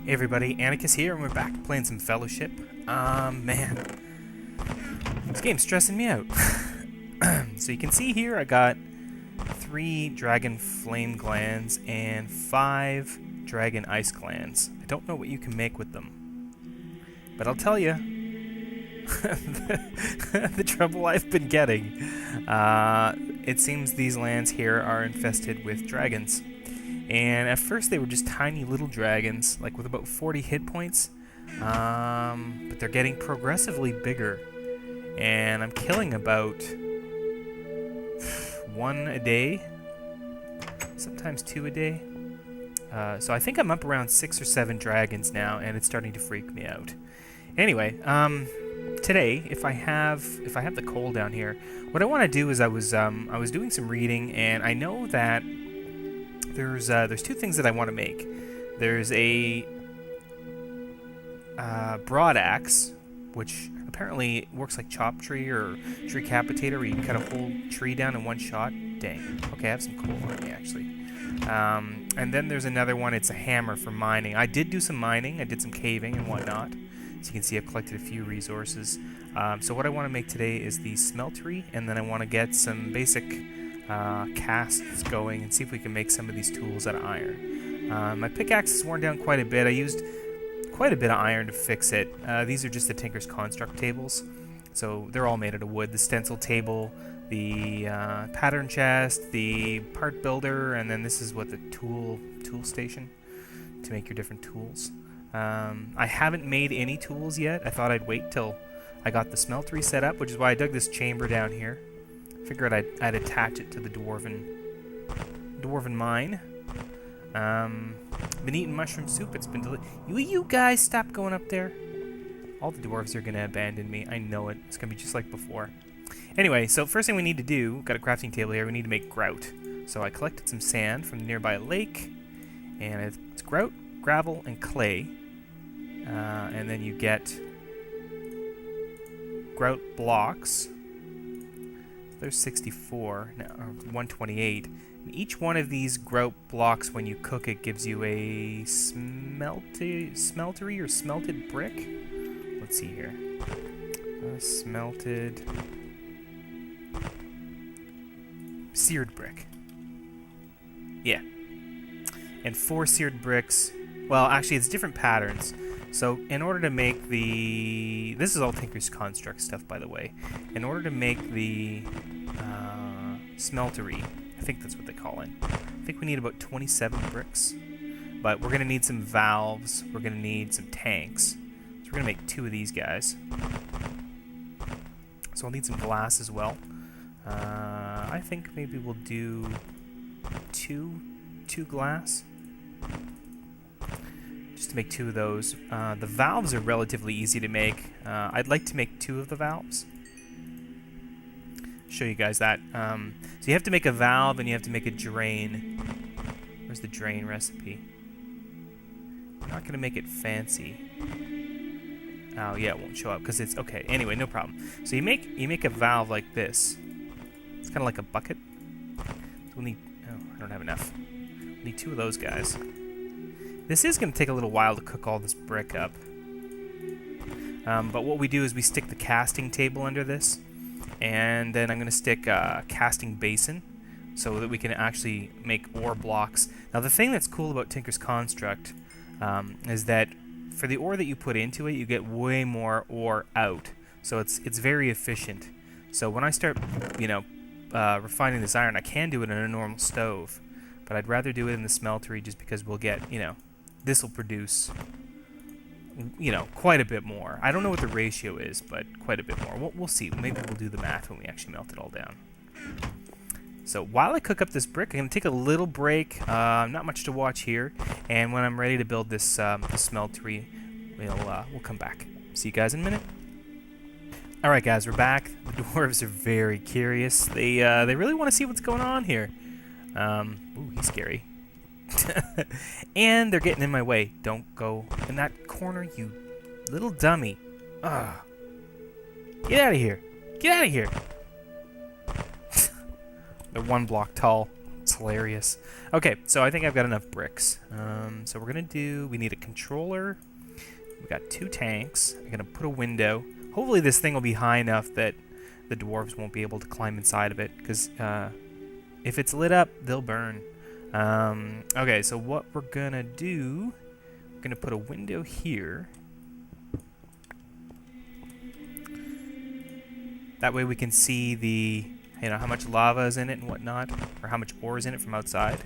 Hey everybody, Antikas here, and we're back playing some Fellowship. Man, this game's stressing me out. So you can see here I got 3 dragon flame glands and 5 dragon ice glands. I don't know what you can make with them, but I'll tell you, the trouble I've been getting. It seems these lands here are infested with dragons. And at first they were just tiny little dragons, like with about 40 hit points. But they're getting progressively bigger. And I'm killing about 1 a day, sometimes 2 a day. So I think I'm up around 6 or 7 dragons now, and it's starting to freak me out. Anyway, today, if I have the coal down here, what I want to do is I was doing some reading, and I know that there's 2 things that I want to make. There's a broad axe, which apparently works like chop tree or tree capitator, where you can cut a whole tree down in one shot. Dang. Okay, I have some coal on me actually. And then there's another one. It's a hammer for mining. I did do some mining. I did some caving and whatnot. So you can see I've collected a few resources. So what I want to make today is the Smeltery, and then I want to get some basic casts going and see if we can make some of these tools out of iron. My pickaxe is worn down quite a bit. I used quite a bit of iron to fix it. These are just the Tinker's Construct tables, so they're all made out of wood. The stencil table, the pattern chest, the part builder, and then this is what the tool station to make your different tools. I haven't made any tools yet. I thought I'd wait till I got the smeltery set up, which is why I dug this chamber down here. Figured I'd attach it to the dwarven mine. Been eating mushroom soup. It's been Will you guys stop going up there? All the dwarves are gonna abandon me. I know it. It's gonna be just like before. Anyway, so first thing we need to do, got a crafting table here. We need to make grout. So I collected some sand from the nearby lake, and it's grout, gravel, and clay. And then you get grout blocks. There's 64, or 128. And each one of these grout blocks, when you cook it, gives you a smeltery or smelted brick. Let's see here. Smelted seared brick. Yeah. And 4 seared bricks. Well, actually, it's different patterns. So, in order to make the... This is all Tinker's Construct stuff, by the way. In order to make the smeltery, I think that's what they call it. I think we need about 27 bricks. But we're going to need some valves. We're going to need some tanks. So we're going to make 2 of these guys. So I'll need some glass as well. I think maybe we'll do 2 glass. Just to make 2 of those. The valves are relatively easy to make. I'd like to make 2 of the valves. Show you guys that. So you have to make a valve and you have to make a drain. Where's the drain recipe? I'm not going to make it fancy. Oh yeah, it won't show up because it's okay. Anyway, no problem. So you make a valve like this. It's kind of like a bucket. So we'll need. Oh, I don't have enough. We'll need 2 of those guys. This is going to take a little while to cook all this brick up. But what we do is we stick the casting table under this, and then I'm going to stick a casting basin so that we can actually make ore blocks. Now the thing that's cool about Tinker's Construct is that for the ore that you put into it, you get way more ore out. So it's very efficient. So when I start, refining this iron, I can do it in a normal stove, but I'd rather do it in the smeltery just because we'll get, this will produce, quite a bit more. I don't know what the ratio is, but quite a bit more. We'll see. Maybe we'll do the math when we actually melt it all down. So while I cook up this brick, I'm going to take a little break. Not much to watch here. And when I'm ready to build this smeltery, we'll come back. See you guys in a minute. Alright guys, we're back. The dwarves are very curious. They really want to see what's going on here. Ooh, he's scary. And they're getting in my way. Don't go in that corner, you little dummy. Ugh. Get out of here. Get out of here. They're 1 block tall. That's hilarious. Okay, so I think I've got enough bricks. So we're going to do... We need a controller. We got 2 tanks. I'm going to put a window. Hopefully this thing will be high enough that the dwarves won't be able to climb inside of it, because if it's lit up, they'll burn. Okay, so what we're going to do... We're going to put a window here. That way we can see the, how much lava is in it and whatnot, or how much ore is in it from outside.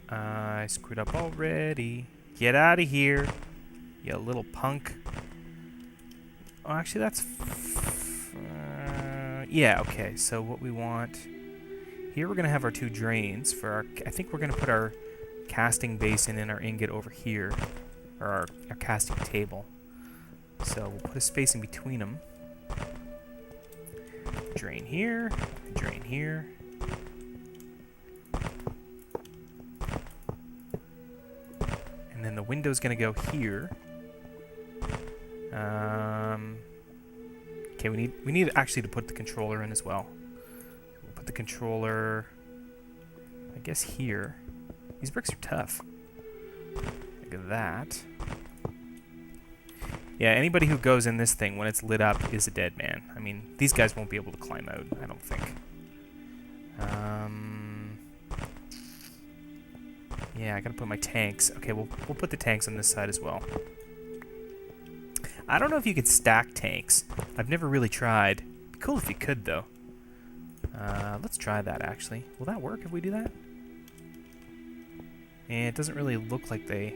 I screwed up already. Get out of here, you little punk. Oh, actually, that's... yeah, okay, so what we want... Here we're going to have our 2 drains for our... I think we're going to put our casting basin and our ingot over here, or our casting table. So we'll put a space in between them. Drain here, drain here. And then the window's gonna go here. Okay, we need actually to put the controller in as well. We'll put the controller, I guess, here. These bricks are tough. Look at that. Yeah, anybody who goes in this thing when it's lit up is a dead man. I mean, these guys won't be able to climb out, I don't think. Yeah, I gotta put my tanks. Okay, we'll put the tanks on this side as well. I don't know if you could stack tanks. I've never really tried. It'd be cool if you could, though. Let's try that, actually. Will that work if we do that? And it doesn't really look like they...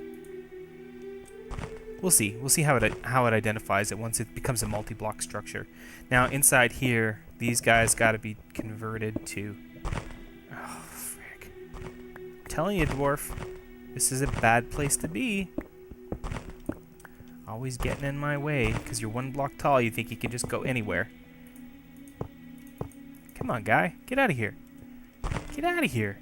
We'll see. We'll see how it identifies it once it becomes a multi-block structure. Now, inside here, these guys got to be converted to... Oh, frick. I'm telling you, dwarf, this is a bad place to be. Always getting in my way, because you're 1 block tall, you think you can just go anywhere. Come on, guy. Get out of here. Get out of here.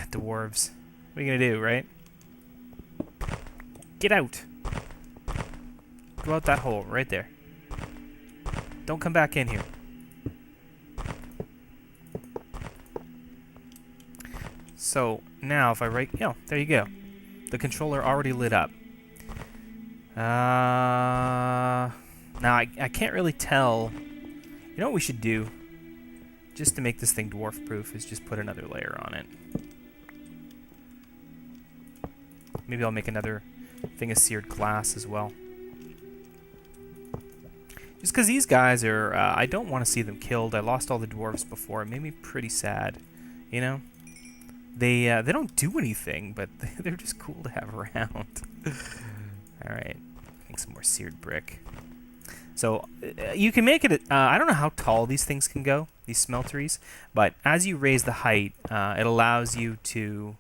Dwarves. What are you gonna do, right? Get out! Go out that hole, right there. Don't come back in here. So, now if I write... Oh, there you go. The controller already lit up. Now, I can't really tell... You know what we should do? Just to make this thing dwarf-proof is just put another layer on it. Maybe I'll make another thing of seared glass as well. Just because these guys are... I don't want to see them killed. I lost all the dwarves before. It made me pretty sad. You know? They don't do anything, but they're just cool to have around. Alright. Make some more seared brick. So, you can make it... I don't know how tall these things can go, these smelteries, but as you raise the height, it allows you to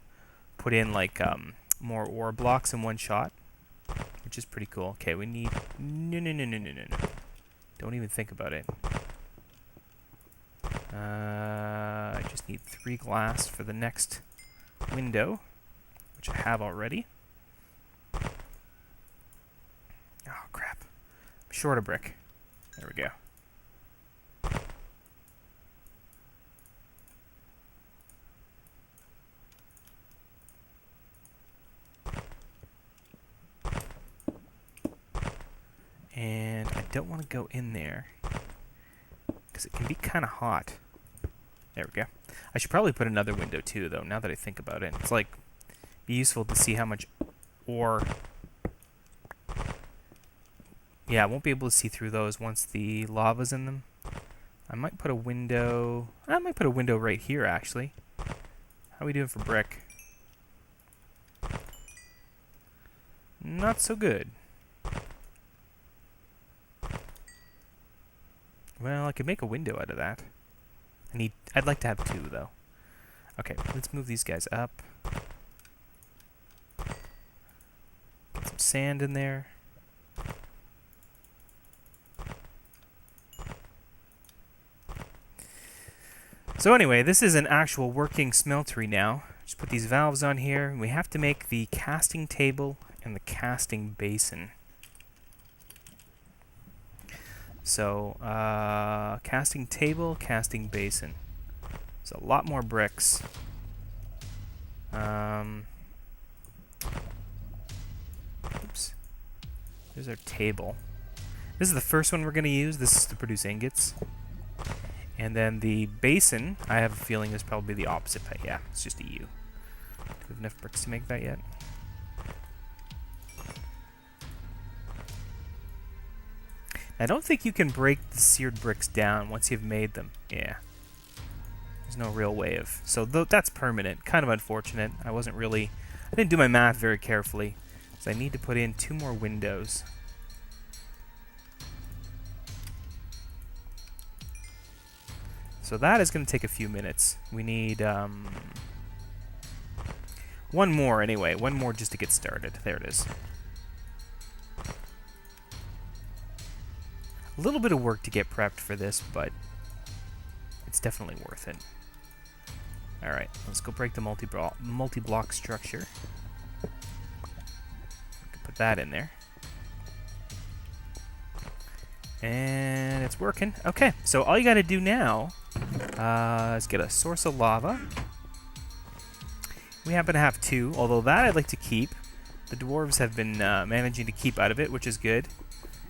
put in, like... more ore blocks in one shot, which is pretty cool. Okay, we need... No. Don't even think about it. I just need 3 glass for the next window, which I have already. Oh, crap. I'm short a brick. There we go. And I don't want to go in there because it can be kind of hot. There we go. I should probably put another window too, though, now that I think about it. It's like, be useful to see how much ore... Yeah, I won't be able to see through those once the lava's in them. I might put a window... I might put a window right here, actually. How are we doing for brick? Not so good. Well, I could make a window out of that. I'd like to have 2, though. Okay, let's move these guys up. Get some sand in there. So anyway, this is an actual working smeltery now. Just put these valves on here. We have to make the casting table and the casting basin. So, casting table, casting basin. There's a lot more bricks. Oops. There's our table. This is the first one we're going to use. This is to produce ingots. And then the basin, I have a feeling is probably the opposite. Yeah, it's just a U. Do we have enough bricks to make that yet? I don't think you can break the seared bricks down once you've made them. Yeah. There's no real way of... So that's permanent. Kind of unfortunate. I didn't do my math very carefully. So I need to put in 2 more windows. So that is going to take a few minutes. We need... one more anyway. One more just to get started. There it is. A little bit of work to get prepped for this, but it's definitely worth it. Alright, let's go break the multi-block structure. We can put that in there. And it's working. Okay, so all you gotta do now is get a source of lava. We happen to have 2, although that I'd like to keep. The dwarves have been managing to keep out of it, which is good.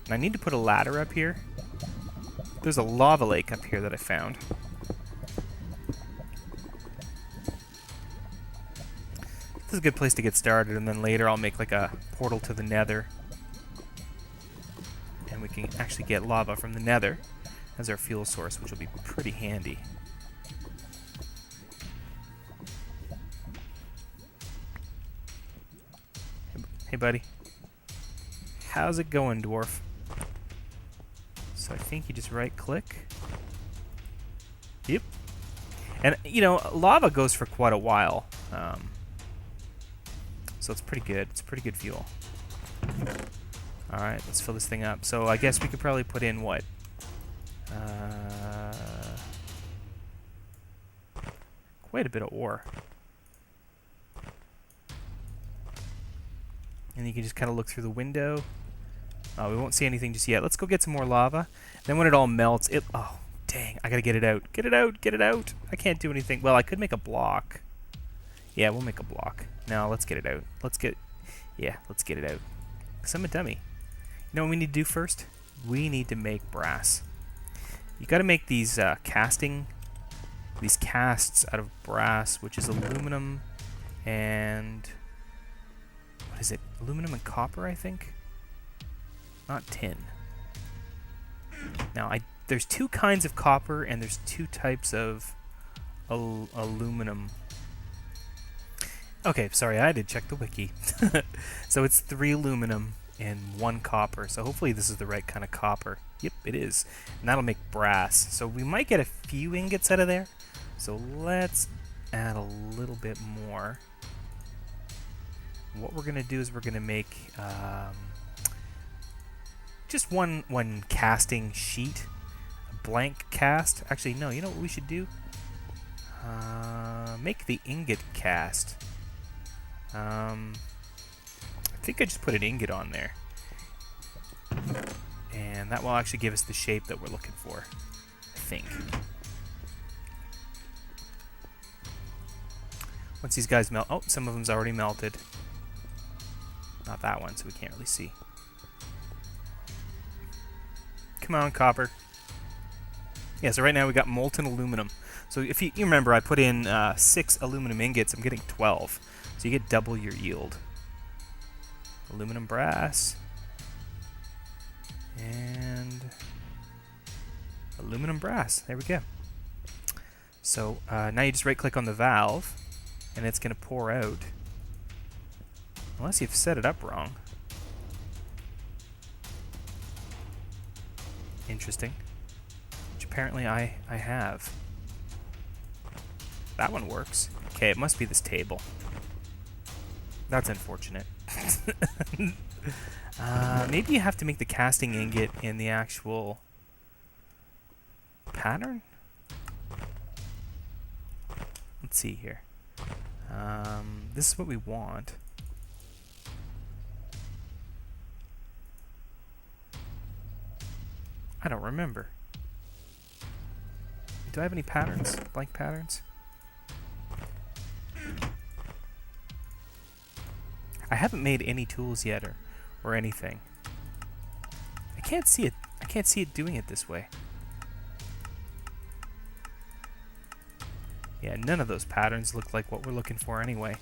And I need to put a ladder up here. There's a lava lake up here that I found. This is a good place to get started, and then later I'll make like a portal to the nether. And we can actually get lava from the nether as our fuel source, which will be pretty handy. Hey buddy. How's it going, dwarf? So I think you just right-click. Yep. And, you know, lava goes for quite a while. So it's pretty good. It's pretty good fuel. Alright, let's fill this thing up. So I guess we could probably put in what? Quite a bit of ore. And you can just kind of look through the window. We won't see anything just yet. Let's go get some more lava. Then when it all melts, oh, dang. I gotta get it out. Get it out. Get it out. I can't do anything. Well, I could make a block. Yeah, we'll make a block. Now, let's get it out. Let's get it out. Because I'm a dummy. You know what we need to do first? We need to make brass. You gotta make these casts out of brass, which is aluminum and... What is it? Aluminum and copper, I think? Not tin. Now, there's 2 kinds of copper, and there's 2 types of aluminum. Okay, sorry, I had to check the wiki. So it's 3 aluminum and 1 copper. So hopefully this is the right kind of copper. Yep, it is. And that'll make brass. So we might get a few ingots out of there. So let's add a little bit more. What we're going to do is we're going to make just one casting sheet. A blank cast. Actually, no, you know what we should do? Make the ingot cast. I think I just put an ingot on there. And that will actually give us the shape that we're looking for. I think. Once these guys melt... Oh, some of them's already melted. Not that one, so we can't really see. Come on, copper. Yeah, so right now we got molten aluminum. So if you remember, I put in 6 aluminum ingots. I'm getting 12. So you get double your yield. Aluminum brass. And aluminum brass. There we go. So now you just right-click on the valve, and it's going to pour out. Unless you've set it up wrong. Interesting. Which apparently I have. That one works. Okay, it must be this table. That's unfortunate. Maybe you have to make the casting ingot in the actual pattern? Let's see here. This is what we want. I don't remember. Do I have any patterns? Blank patterns? I haven't made any tools yet or anything. I can't see it. I can't see it doing it this way. Yeah, none of those patterns look like what we're looking for anyway.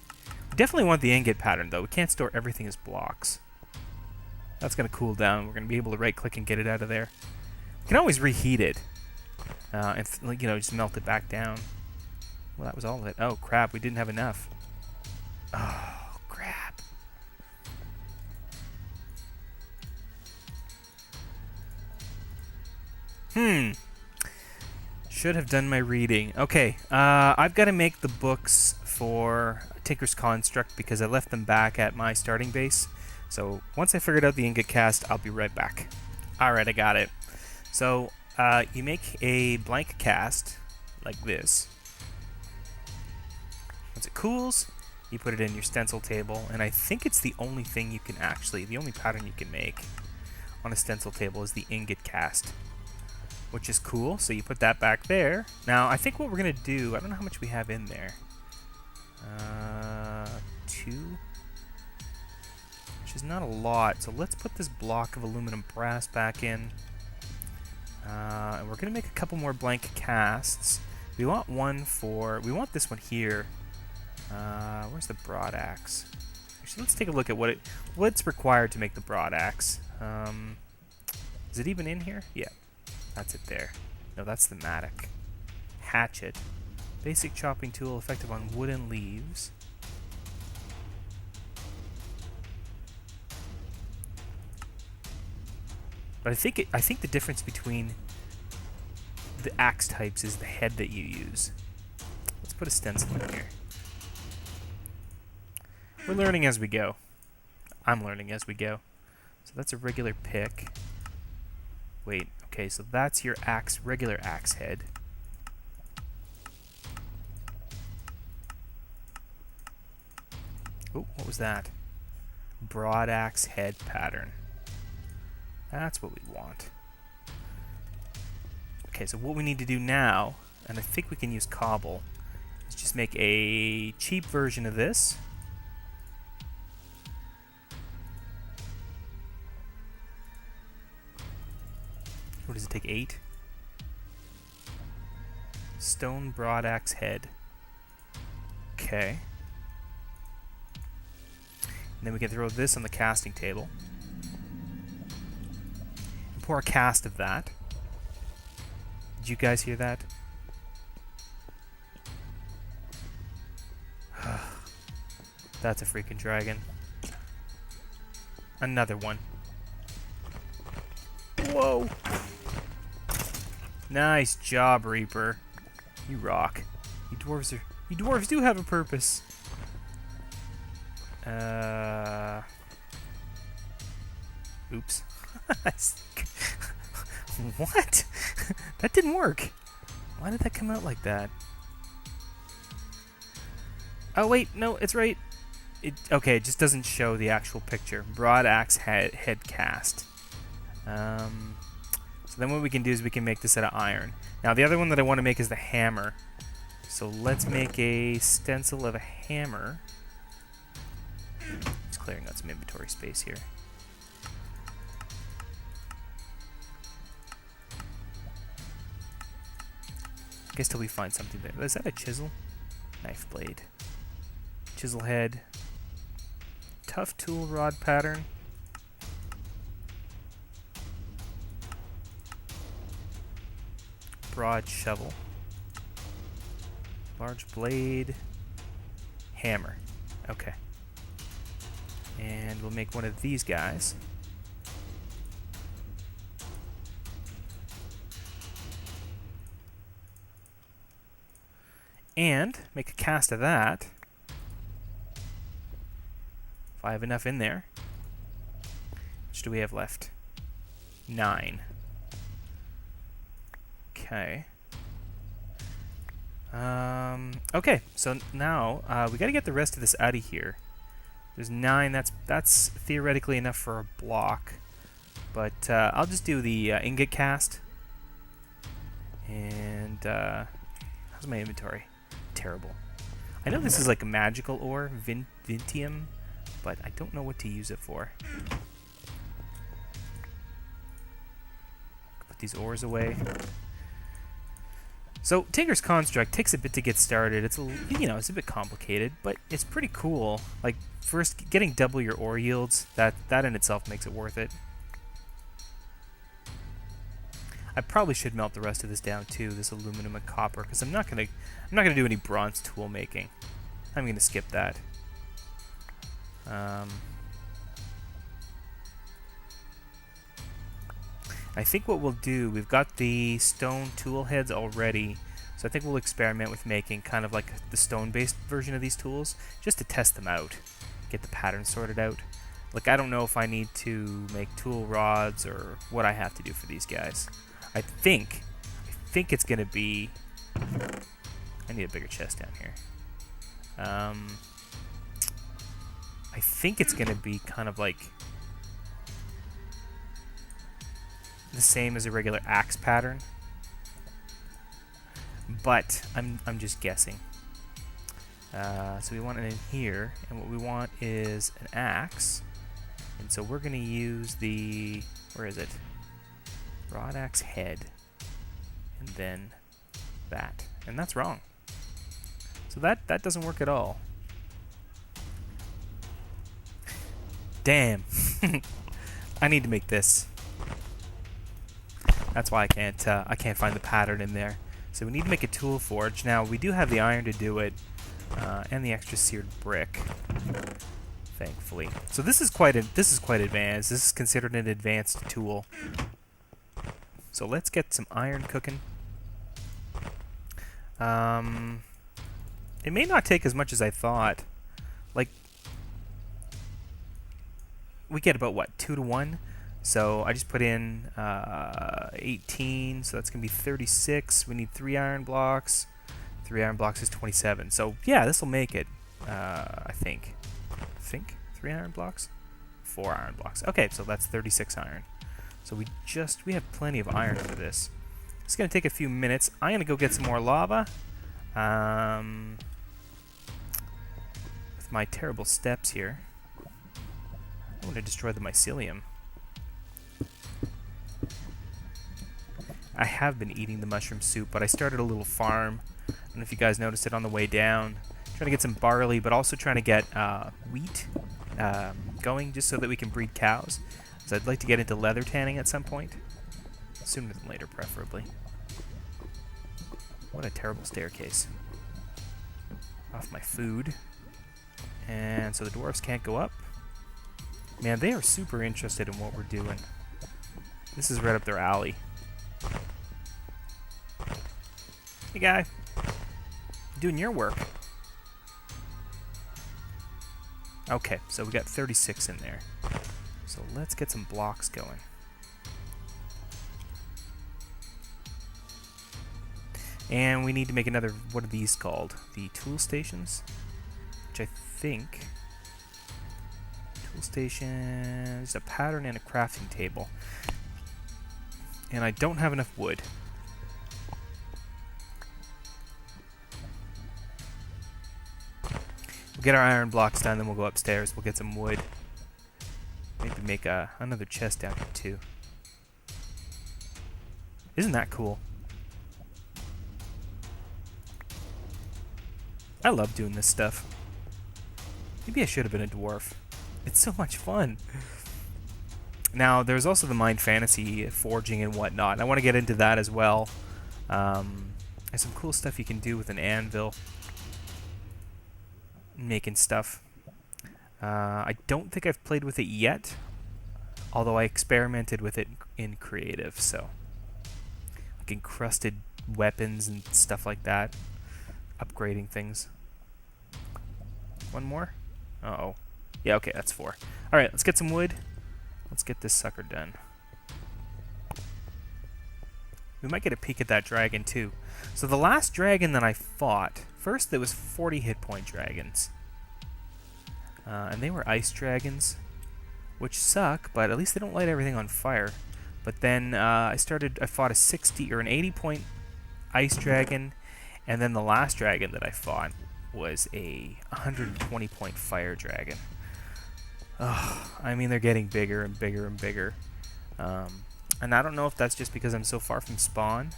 We definitely want the ingot pattern, though. We can't store everything as blocks. That's going to cool down. We're going to be able to right-click and get it out of there. We can always reheat it. And, you know, just melt it back down. Well, that was all of it. Oh, crap. We didn't have enough. Oh, crap. Should have done my reading. Okay, I've got to make the books for Tinker's Construct because I left them back at my starting base. So once I figured out the ingot cast, I'll be right back. Alright, I got it. So you make a blank cast like this. Once it cools, you put it in your stencil table, and I think it's the only thing you can actually, the only pattern you can make on a stencil table is the ingot cast, which is cool. So you put that back there. Now, I think what we're going to do, I don't know how much we have in there. 2, which is not a lot. So let's put this block of aluminum brass back in. And we're going to make a couple more blank casts. We want one for, we want this one here. Where's the broad axe? Actually, let's take a look at what's required to make the broad axe. Is it even in here? Yeah. That's it there. No, that's the mattock. Hatchet. Basic chopping tool effective on wood and leaves. But I think the difference between the axe types is the head that you use. Let's put a stencil in here. We're learning as we go. I'm learning as we go. So that's a regular pick. Wait. Okay, so that's your axe, regular axe head. Oh, what was that? Broad axe head pattern. That's what we want. Okay, so what we need to do now, and I think we can use cobble, is just make a cheap version of this. What does it take? 8? Stone broad axe head. Okay. And then we can throw this on the casting table. And pour a cast of that. Did you guys hear that? That's a freaking dragon. Another one. Whoa! Nice job, Reaper. You rock. You dwarves do have a purpose. Oops. What? That didn't work. Why did that come out like that? Oh wait, no, it's right. Okay, it just doesn't show the actual picture. Broad axe head cast. So then what we can do is we can make this out of iron. Now the other one that I want to make is the hammer. So let's make a stencil of a hammer. Just clearing out some inventory space here. I guess till we find something there. Is that a chisel? Knife blade. Chisel head. Tough tool rod pattern. Broad shovel. Large blade. Hammer. Okay. And we'll make one of these guys. And make a cast of that. If I have enough in there. Which do we have left? 9. Okay. Okay, so now we got to get the rest of this out of here. There's 9. That's theoretically enough for a block. But I'll just do the ingot cast. And how's my inventory? Terrible. I know this is like a magical ore, Vintium, but I don't know what to use it for. Put these ores away. So Tinker's Construct takes a bit to get started. It's it's a bit complicated, but it's pretty cool. Like first getting double your ore yields, that in itself makes it worth it. I probably should melt the rest of this down too, this aluminum and copper, because I'm not gonna do any bronze tool making. I'm gonna skip that. I think what we'll do, we've got the stone tool heads already, so I think we'll experiment with making kind of like the stone-based version of these tools, just to test them out, get the pattern sorted out. Like, I don't know if I need to make tool rods or what I have to do for these guys. I think it's gonna be... I need a bigger chest down here. I think it's gonna be kind of like the same as a regular axe pattern, but I'm just guessing. So we want it in here, and what we want is an axe, and so we're gonna use the, where is it? Rod axe head, and then that, and that's wrong. So that doesn't work at all. Damn. I need to make this. That's why I can't find the pattern in there. So we need to make a tool forge. Now we do have the iron to do it, and the extra seared brick, thankfully. So this is quite advanced. This is considered an advanced tool. So let's get some iron cooking. It may not take as much as I thought. Like, we get about what, 2 to 1? So I just put in 18, so that's going to be 36. We need 3 iron blocks. 3 iron blocks is 27. So yeah, this will make it, I think. 3 iron blocks? 4 iron blocks. Okay, so that's 36 iron. So we have plenty of iron for this. It's going to take a few minutes. I'm going to go get some more lava. With my terrible steps here. I want to destroy the mycelium. I have been eating the mushroom soup, but I started a little farm. I don't know if you guys noticed it on the way down. Trying to get some barley, but also trying to get wheat going, just so that we can breed cows. So I'd like to get into leather tanning at some point. Sooner than later, preferably. What a terrible staircase. Off my food. And so the dwarves can't go up. Man, they are super interested in what we're doing. This is right up their alley. Hey, guy. Doing your work. Okay, so we got 36 in there. So let's get some blocks going. And we need to make another, what are these called? The tool stations? Which I think... Tool station... There's a pattern and a crafting table. And I don't have enough wood. We'll get our iron blocks done, then we'll go upstairs. We'll get some wood. Maybe make another chest down here too. Isn't that cool? I love doing this stuff. Maybe I should have been a dwarf. It's so much fun. Now, there's also the Minefantasy forging and whatnot, and I want to get into that as well. There's some cool stuff you can do with an anvil. Making stuff. I don't think I've played with it yet, although I experimented with it in creative, so like encrusted weapons and stuff like that, upgrading things. One more? Uh-oh. Yeah, okay, that's 4. Alright, let's get some wood. Let's get this sucker done. We might get a peek at that dragon too. So the last dragon that I fought, first there was 40 hit point dragons. And they were ice dragons. which suck, but at least they don't light everything on fire. But then I fought a 60 or an 80 point ice dragon, and then the last dragon that I fought was a 120 point fire dragon. Oh, I mean, they're getting bigger and bigger and bigger. And I don't know if that's just because I'm so far from spawn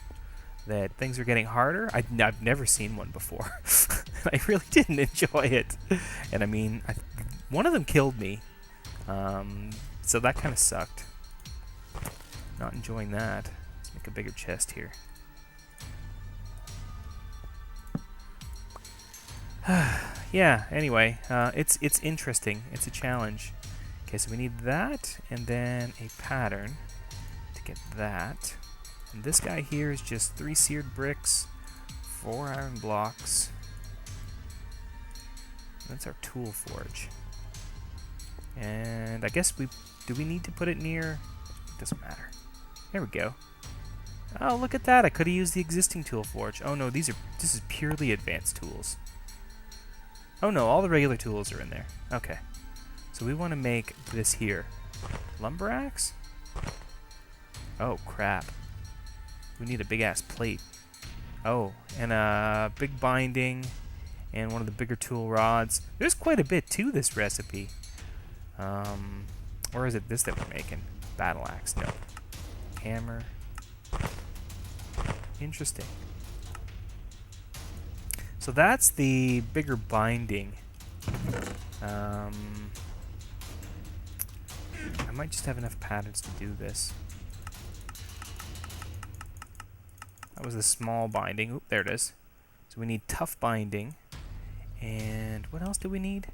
that things are getting harder. I've never seen one before. I really didn't enjoy it. And I mean, one of them killed me. So that kind of sucked. Not enjoying that. Let's make a bigger chest here. Yeah, anyway, it's interesting. It's a challenge. Okay, so we need that, and then a pattern to get that. And this guy here is just 3 seared bricks, 4 iron blocks. That's our tool forge. And I guess do we need to put it near? It doesn't matter. There we go. Oh, look at that! I could have used the existing tool forge. Oh no, this is purely advanced tools. Oh no, all the regular tools are in there. Okay. So we want to make this here. Lumber axe? Oh, crap. We need a big-ass plate. Oh, and a big binding, and one of the bigger tool rods. There's quite a bit to this recipe. Or is it this that we're making? Battle axe, no. Hammer. Interesting. So that's the bigger binding. I might just have enough patterns to do this. That was the small binding. Oop, there it is. So we need tough binding. And what else do we need?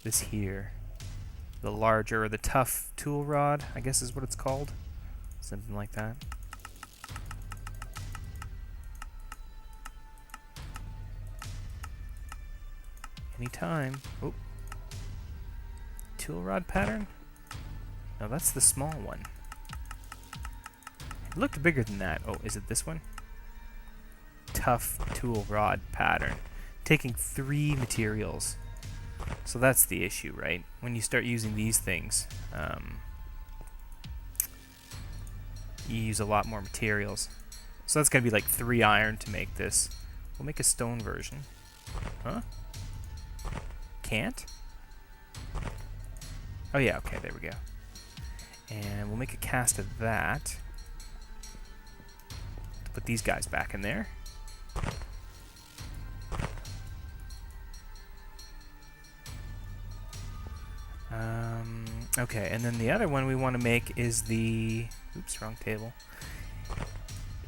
This here. The larger, or the tough tool rod, I guess is what it's called. Something like that. Anytime. Oh. Tool rod pattern? No, that's the small one. It looked bigger than that. Oh, is it this one? Tough tool rod pattern. Taking 3 materials. So that's the issue, right? When you start using these things, you use a lot more materials. So that's going to be like 3 iron to make this. We'll make a stone version. Huh? Can't? Oh yeah, okay, there we go. And we'll make a cast of that. To put these guys back in there. Okay, and then the other one we want to make is the... Oops, wrong table.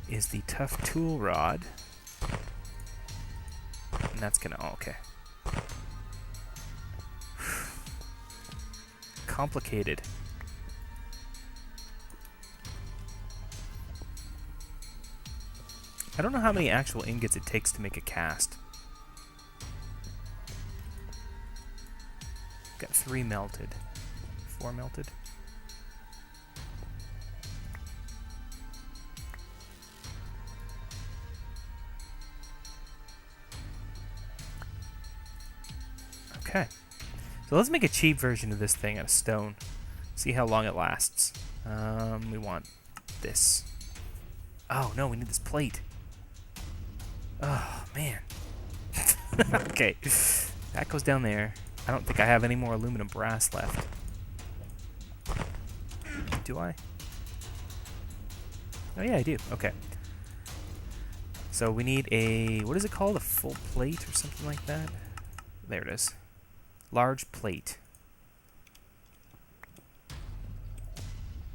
Is the tough tool rod. And that's gonna... Oh, okay. Complicated. I don't know how many actual ingots it takes to make a cast. Got 3 melted. 4 melted. Okay. So let's make a cheap version of this thing out of stone. See how long it lasts. We want this. Oh no, we need this plate. Oh man. Okay. That goes down there. I don't think I have any more aluminum brass left. Do I? Oh yeah, I do. Okay. So we need a... What is it called? A full plate or something like that? There it is. Large plate.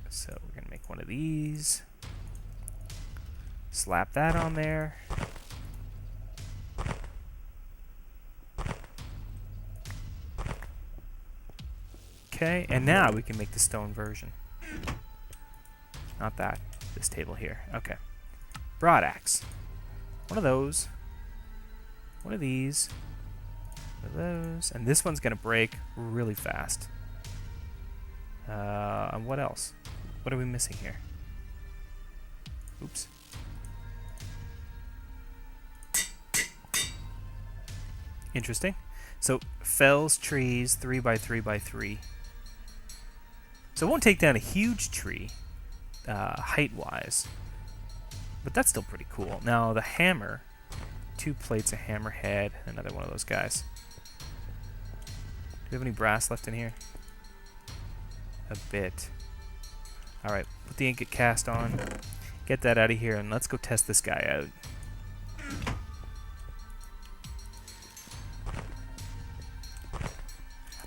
So we're going to make one of these. Slap that on there. Okay, and now we can make the stone version. Not that. This table here. Okay. Broad axe. One of those. One of these. One of those. And this one's going to break really fast. And what else? What are we missing here? Oops. Interesting. So fells trees 3 by 3 by 3. So it won't take down a huge tree, height-wise. But that's still pretty cool. Now the hammer, 2 plates of hammerhead, another one of those guys. Do we have any brass left in here? A bit. Alright, put the ingot cast on, get that out of here, and let's go test this guy out.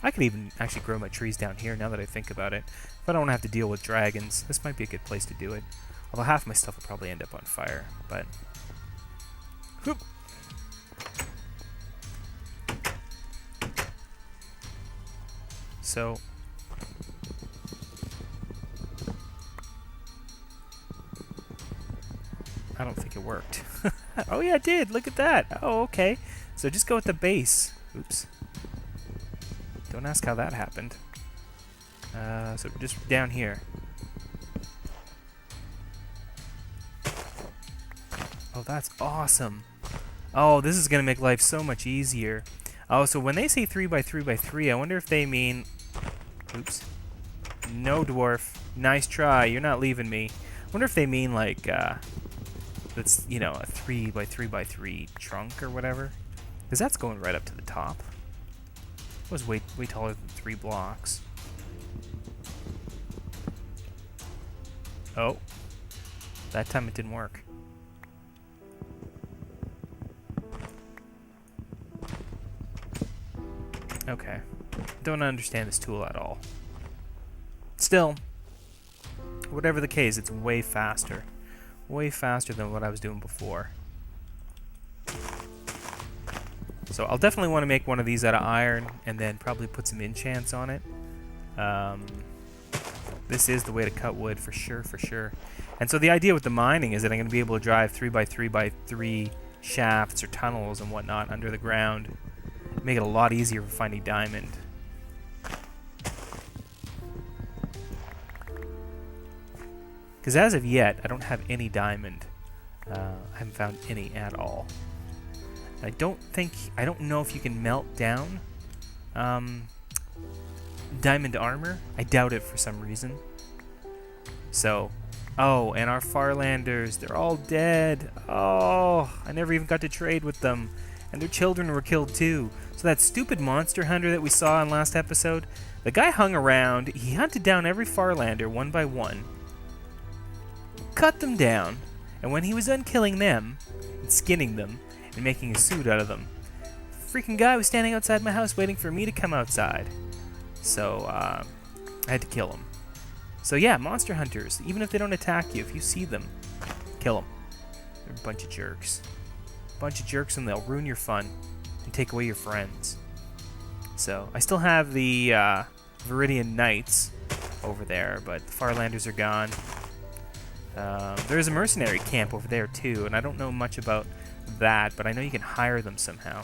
I could even actually grow my trees down here now that I think about it. If I don't have to deal with dragons, this might be a good place to do it. Although half my stuff will probably end up on fire, but... Whoop. So... I don't think it worked. Oh yeah, it did! Look at that! Oh, okay. So just go with the base. Oops. Don't ask how that happened. So just down here. Oh, that's awesome. Oh, this is going to make life so much easier. Oh, so when they say 3 by 3 by 3, I wonder if they mean... Oops. No, dwarf. Nice try. You're not leaving me. I wonder if they mean, like, that's, you know, a 3 by 3 by 3 trunk or whatever. Because that's going right up to the top. It was way taller than 3 blocks. Oh. That time it didn't work. Okay. Don't understand this tool at all. Still, whatever the case, it's way faster. Way faster than what I was doing before. So I'll definitely want to make one of these out of iron and then probably put some enchants on it. This is the way to cut wood for sure, for sure. And so the idea with the mining is that I'm going to be able to drive 3 by 3 by 3 shafts or tunnels and whatnot under the ground. Make it a lot easier for finding diamond. Because as of yet, I don't have any diamond. I haven't found any at all. I don't know if you can melt down diamond armor. I doubt it for some reason. So, oh, and our Farlanders, they're all dead. Oh, I never even got to trade with them. And their children were killed too. So that stupid monster hunter that we saw in last episode, the guy hung around, he hunted down every Farlander one by one, cut them down, and when he was done killing them, and skinning them, and making a suit out of them, the freaking guy was standing outside my house waiting for me to come outside. So, I had to kill him. So yeah, monster hunters, even if they don't attack you, if you see them, kill them. They're a bunch of jerks. Bunch of jerks, and they'll ruin your fun and take away your friends. So I still have the Viridian Knights over there, but the Farlanders are gone. There's a mercenary camp over there too, and I don't know much about that, but I know you can hire them somehow.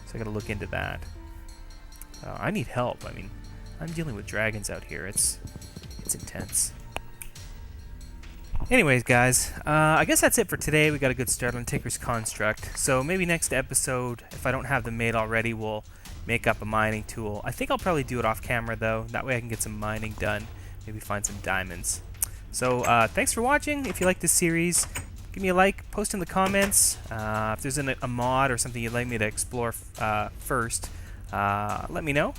So I gotta look into that. I need help. I mean, I'm dealing with dragons out here. It's intense. Anyways, guys, I guess that's it for today. We got a good start on Tinker's Construct. So maybe next episode, if I don't have them made already, we'll make up a mining tool. I think I'll probably do it off camera, though. That way I can get some mining done. Maybe find some diamonds. So thanks for watching. If you like this series, give me a like, post in the comments. If there's a mod or something you'd like me to explore first, let me know.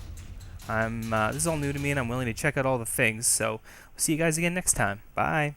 This is all new to me, and I'm willing to check out all the things. So we'll see you guys again next time. Bye.